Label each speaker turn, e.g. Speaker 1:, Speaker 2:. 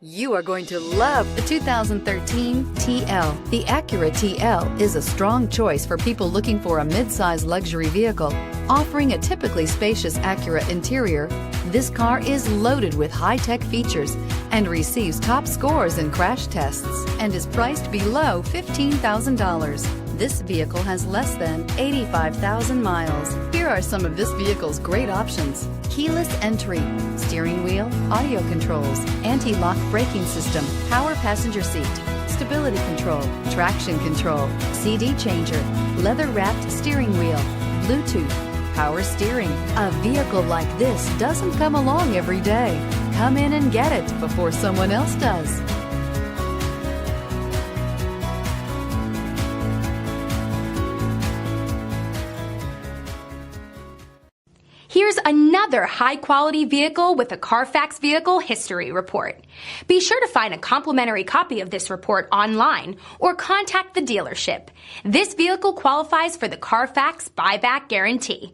Speaker 1: You are going to love the 2013 TL. The Acura TL is a strong choice for people looking for a mid-size luxury vehicle. Offering a typically spacious Acura interior, this car is loaded with high-tech features and receives top scores in crash tests and is priced below $15,000. This vehicle has less than 85,000 miles. Here are some of this vehicle's great options: keyless entry, steering wheel audio controls, anti-lock braking system, power passenger seat, stability control, traction control, CD changer, leather-wrapped steering wheel, Bluetooth, power steering. A vehicle like this doesn't come along every day. Come in and get it before someone else does.
Speaker 2: Here's another high-quality vehicle with a Carfax Vehicle History Report. Be sure to find a complimentary copy of this report online or contact the dealership. This vehicle qualifies for the Carfax Buyback Guarantee.